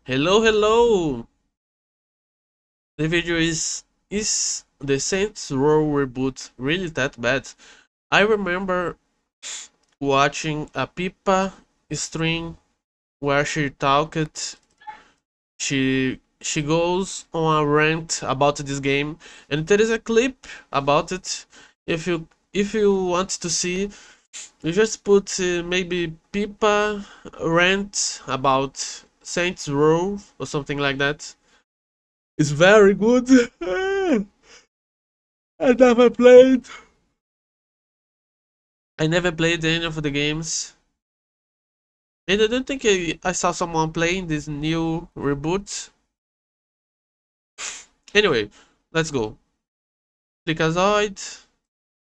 Hello, hello. The video is the Saints Row reboot really that bad? I remember watching a Pipa stream where she talked. She goes on a rant about this game, and there is a clip about it. If you want to see, you just put maybe Pipa rant about Saints Row or something like that. It's very good. I never played. I never played any of the games. And I don't think I saw someone playing this new reboot. Anyway, let's go. FLEEKAZOID.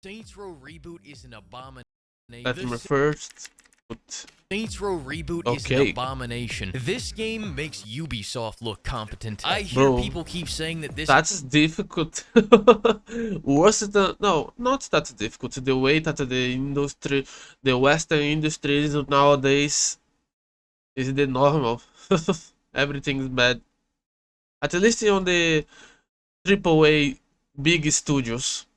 Saints Row Reboot is an abomination. Let me first put... Saints Row Reboot is an abomination. This game makes Ubisoft look competent. I hear people keep saying that this... That's difficult. Worse than... No, not that difficult. The way that the industry, the Western industries nowadays is the normal. Everything's bad. At least on the AAA big studios.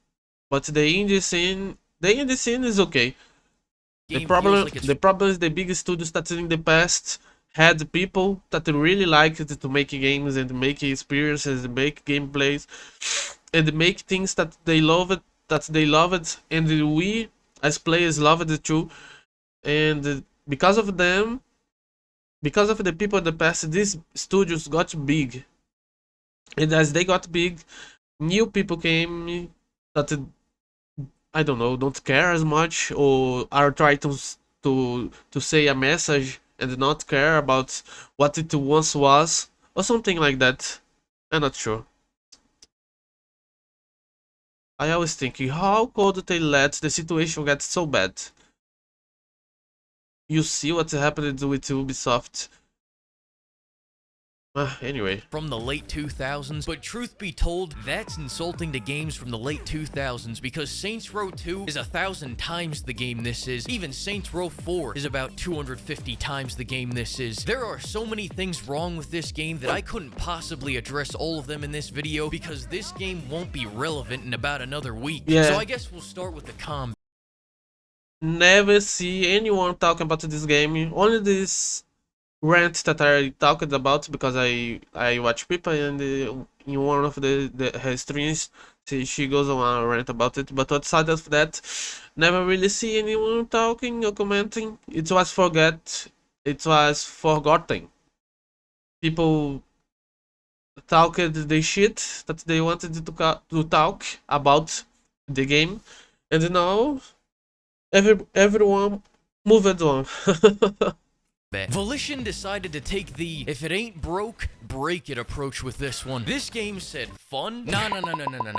But the indie scene is okay. The problem is the big studios that in the past had people that really liked to make games and make experiences and make gameplays and make things that they loved, and we as players loved it too. And because of them, because of the people in the past, these studios got big. And as they got big, new people came that I don't know, don't care as much, or are trying to say a message and not care about what it once was, or something like that. I'm not sure. I always think, how could they let the situation get so bad? You see what happened with Ubisoft. Anyway. From the late 2000s, but truth be told, that's insulting to games from the late 2000s because Saints Row 2 is 1,000 times the game this is. Even Saints Row 4 is about 250 times the game this is. There are so many things wrong with this game that I couldn't possibly address all of them in this video because this game won't be relevant in about another week. Yeah. So I guess we'll start with the combat. Never see anyone talking about this game. Only this rant that I talked about because I watch people and in one of her streams she goes on a rant about it, but outside of that never really see anyone talking or commenting. It was forgotten. People talked the shit that they wanted to talk about the game, and now everyone moved on. Volition decided to take the if it ain't broke, break it approach with this one. This game said fun? Nah,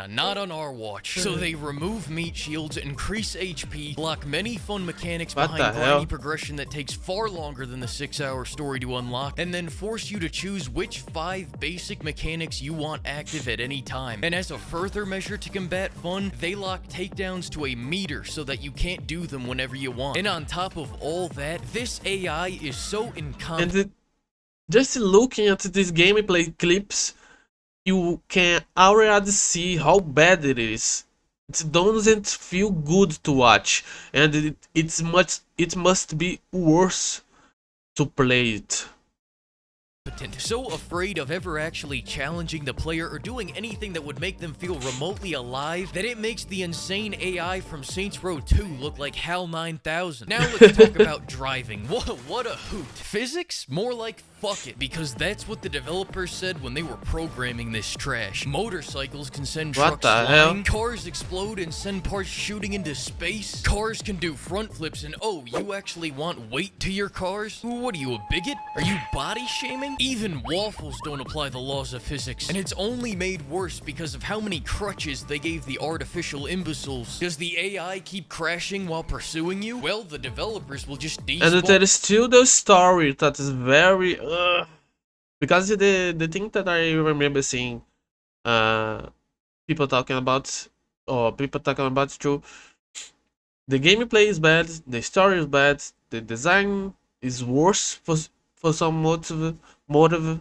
not on our watch. So they remove meat shields, increase HP, block many fun mechanics behind grindy progression that takes far longer than the 6-hour story to unlock, and then force you to choose which 5 basic mechanics you want active at any time. And as a further measure to combat fun, they lock takedowns to a meter so that you can't do them whenever you want. And on top of all that, this AI is so incompetent. And just looking at these gameplay clips, you can already see how bad it is. It doesn't feel good to watch, and it must be worse to play it. So afraid of ever actually challenging the player or doing anything that would make them feel remotely alive that it makes the insane AI from Saints Row 2 look like HAL 9000. Now let's talk about driving. What a hoot. Physics? More like fuck it, because that's what the developers said when they were programming this trash. Motorcycles can send trucks flying, cars explode and send parts shooting into space, cars can do front flips, and oh, you actually want weight to your cars? What are you, a bigot? Are you body shaming? Even waffles don't apply the laws of physics, and it's only made worse because of how many crutches they gave the artificial imbeciles. Does the AI keep crashing while pursuing you? Well, the developers will just despawn. And there is still the story that is very because the thing that I remember seeing people talking about, or people talking about too, the gameplay is bad, the story is bad, the design is worse for some motive.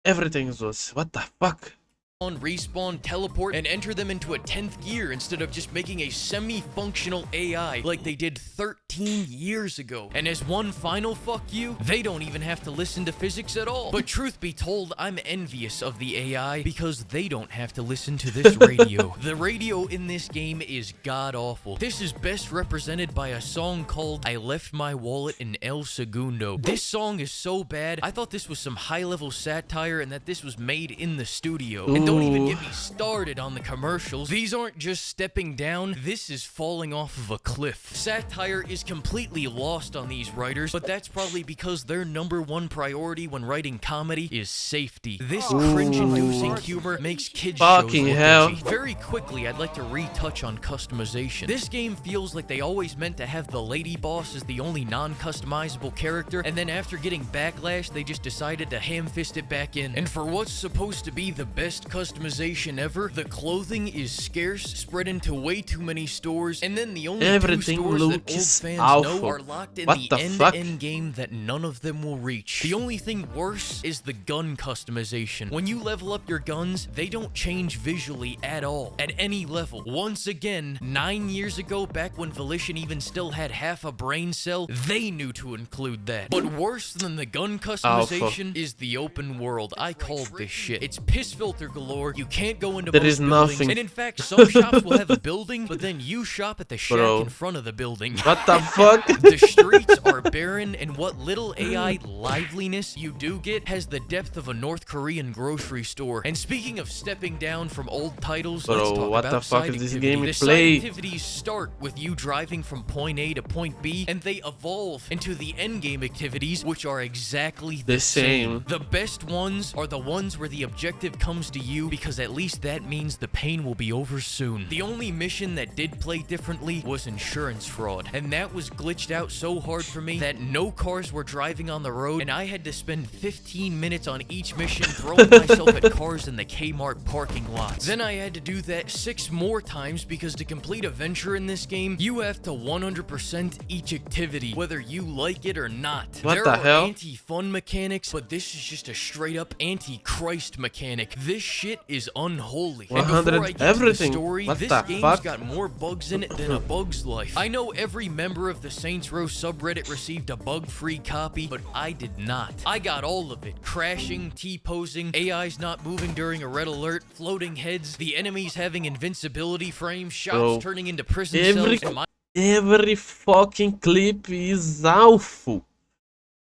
Everything was what the fuck. Respawn, teleport, and enter them into a 10th gear instead of just making a semi-functional AI like they did 13 years ago. And as one final fuck you, they don't even have to listen to physics at all. But truth be told, I'm envious of the AI because they don't have to listen to this radio. The radio in this game is god-awful. This is best represented by a song called I Left My Wallet in El Segundo. This song is so bad, I thought this was some high-level satire and that this was made in the studio. And don't even get me started on the commercials. These aren't just stepping down, this is falling off of a cliff. Satire is completely lost on these writers, but that's probably because their #1 priority when writing comedy is safety. This cringe-inducing humor makes kids Fucking shows look hell. edgy. Very quickly, I'd like to retouch on customization. This game feels like they always meant to have the lady boss as the only non-customizable character, and then after getting backlash, they just decided to ham-fist it back in. And for what's supposed to be the best customization ever, the clothing is scarce, spread into way too many stores, and then the only Everything two stores that old looks fans awful. know are locked in What the the fuck? end-to-end game that none of them will reach. The only thing worse is the gun customization. When you level up your guns, they don't change visually at all, at any level. Once again, 9 years ago, back when Volition even still had half a brain cell, they knew to include that. But worse than the gun customization is the open world. I called this shit. It's piss filter galore. You can't go into There most is buildings. nothing. And in fact, some shops will have a building, but then you shop at the shack Bro. in front of the building. What the fuck? The streets are barren, and what little AI liveliness you do get has the depth of a North Korean grocery store. And speaking of stepping down from old titles, Bro, let's talk what the about fuck side is this activity. game The play? side activities start with you driving from point A to point B, and they evolve into the endgame activities, which are exactly the same. The best ones are the ones where the objective comes to you, because at least that means the pain will be over soon. The only mission that did play differently was insurance fraud, and that was glitched out so hard for me that no cars were driving on the road, and I had to spend 15 minutes on each mission throwing myself at cars in the Kmart parking lots. Then I had to do that 6 more times because to complete a venture in this game, you have to 100% each activity, whether you like it or not. What there the are hell? anti-fun mechanics, but this is just a straight-up anti-Christ mechanic. This shit is unholy. And 100 before I get everything. to the story, What this the game's fuck? got more bugs in it than a bug's life. I know every member of the Saints Row subreddit received a bug-free copy, but I did not. I got all of it. Crashing, T-posing, AIs not moving during a red alert, floating heads, the enemies having invincibility frames, shops Bro, turning into prison every cells, and my every fucking clip is awful.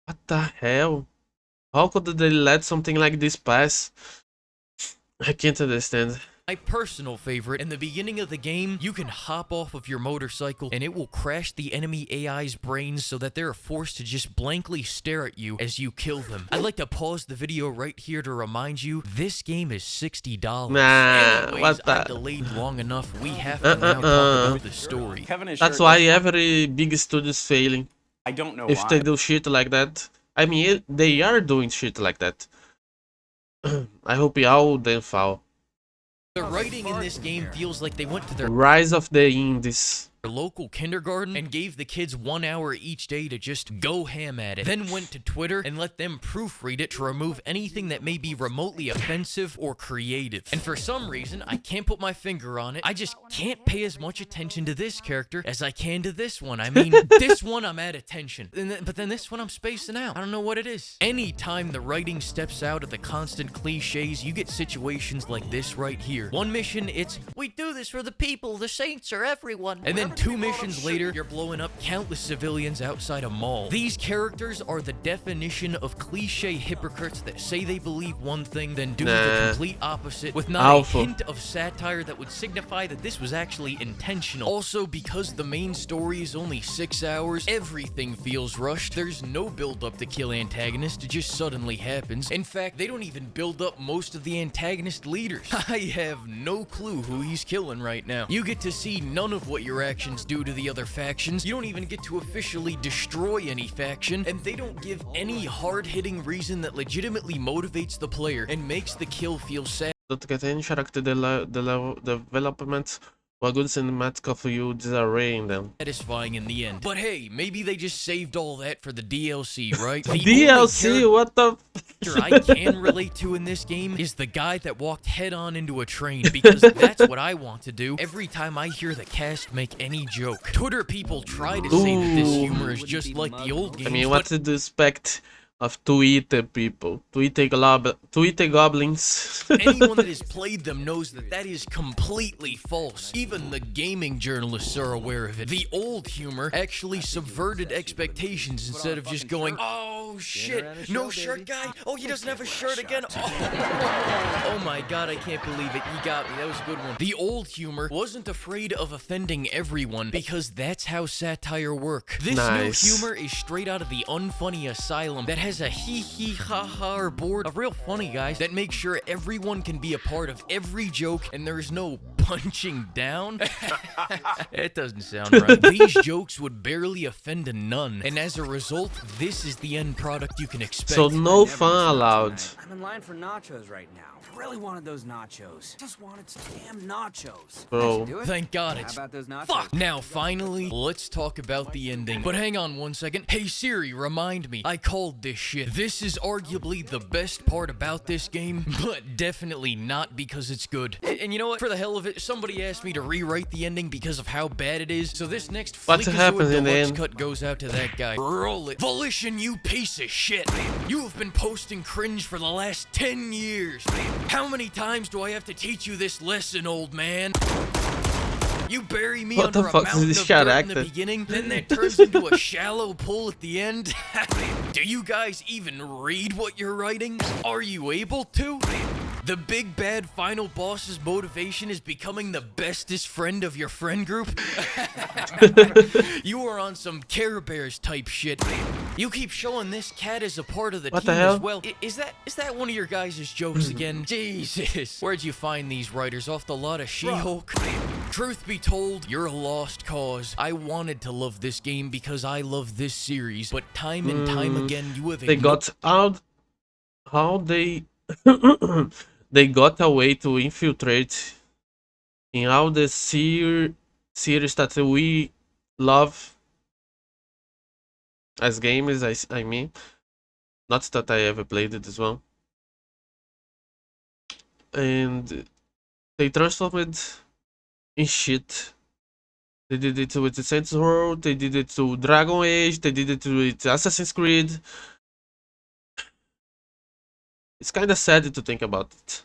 What the hell? How could they let something like this pass? I can't understand. My personal favorite, in the beginning of the game, you can hop off of your motorcycle and it will crash the enemy AI's brains so that they're forced to just blankly stare at you as you kill them. I'd like to pause the video right here to remind you, this game is $60. Nah, Anyways, what the- I've delayed long enough, we have to now talk about the story. Kevin is That's sure why doesn't- every big studio is failing. I don't know If why. they do shit like that. I mean, they are doing shit like that. I hope all them fall. The writing in this game feels like they went to their Rise of the Indies. local kindergarten and gave the kids 1 hour each day to just go ham at it. Then went to Twitter and let them proofread it to remove anything that may be remotely offensive or creative. And for some reason, I can't put my finger on it, I just can't pay as much attention to this character as I can to this one. I mean, this one I'm at attention, but then this one I'm spacing out. I don't know what it is. Anytime the writing steps out of the constant cliches, you get situations like this right here. One mission, it's, we do this for the people, the saints are everyone. And then 2 missions later, you're blowing up countless civilians outside a mall. These characters are the definition of cliche hypocrites that say they believe one thing, then do the Nah. complete opposite, with not Alpha. a hint of satire that would signify that this was actually intentional. Also, because the main story is only 6 hours, everything feels rushed. There's no build up to kill antagonist, it just suddenly happens. In fact, they don't even build up most of the antagonist leaders. I have no clue who he's killing right now. You get to see none of what your actions do to the other factions. You don't even get to officially destroy any faction, and they don't give any hard-hitting reason that legitimately motivates the player and makes the kill feel sad. Don't get any character development What good cinematic of you disarraying them? satisfying in the end. But hey, maybe they just saved all that for the DLC, right? The DLC? What the? character I can relate to in this game is the guy that walked head-on into a train, because that's what I want to do every time I hear the cast make any joke. Twitter people try to say that this humor is just like the old games. I mean, what did you expect of Twitter people? Twitter goblins. Anyone that has played them knows that that is completely false. Even the gaming journalists are aware of it. The old humor actually subverted expectations instead of just going, oh shit, no shirt guy? Oh, he doesn't have a shirt again? Oh my god, I can't believe it. You got me. That was a good one. The old humor wasn't afraid of offending everyone because that's how satire works. This new humor is straight out of the unfunny asylum that has a hee ha ha or board of real funny guys that make sure everyone can be a part of every joke and there's no punching down. It doesn't sound right. These jokes would barely offend a nun, and as a result, this is the end product you can expect. So no fun allowed. I'm in line for nachos right now. I really wanted those nachos. Just wanted some damn nachos. Bro. Thank God it's fuck. Now finally, let's talk about the ending. But hang on one second. Hey Siri, remind me. I called this shit. This is arguably the best part about this game, but definitely not because it's good. And you know what? For the hell of it, somebody asked me to rewrite the ending because of how bad it is. So this next FLEEKAZOID deluxe cut goes out to that guy. Roll it. Volition, you piece of shit. You have been posting cringe for the last 10 years. How many times do I have to teach you this lesson, old man? You bury me under a mountain of dirt in the beginning, then that turns into a shallow pool at the end? Do you guys even read what you're writing? Are you able to? The big bad final boss's motivation is becoming the bestest friend of your friend group? You are on some Care Bears type shit. You keep showing this cat as a part of the team as well. Is that one of your guys' jokes again? Jesus. Where'd you find these writers? Off the lot of She-Hulk? Truth be told, you're a lost cause. I wanted to love this game because I love this series, but time and time again you have they got out how they they got a way to infiltrate in all the series that we love as gamers. I mean, not that I ever played it as well, and they transformed in shit. They did it with the Saints Row, they did it to Dragon Age, they did it with Assassin's Creed. It's kinda sad to think about it.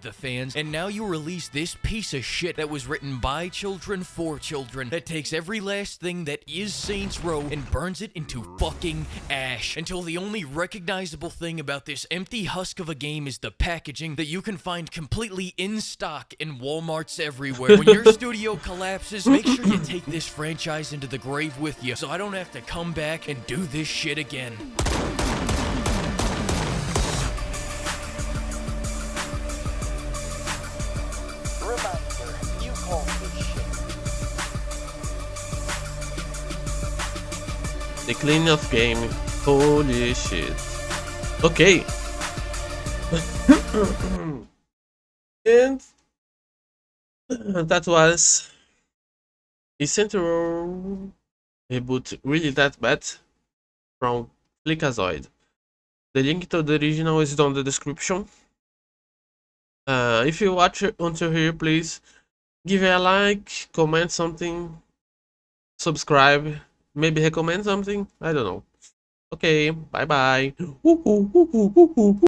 The fans, and now you release this piece of shit that was written by children for children that takes every last thing that is Saints Row and burns it into fucking ash until the only recognizable thing about this empty husk of a game is the packaging that you can find completely in stock in Walmarts everywhere. When your studio collapses, make sure you take this franchise into the grave with you so I don't have to come back and do this shit again. The cleanup game. Holy shit. Okay. And that was Saints Row Reboot really that bad from FLEEKAZOID. The link to the original is down the description. If you watch it until here, please give it a like, comment something, subscribe, maybe recommend something. I don't know. Okay, bye bye.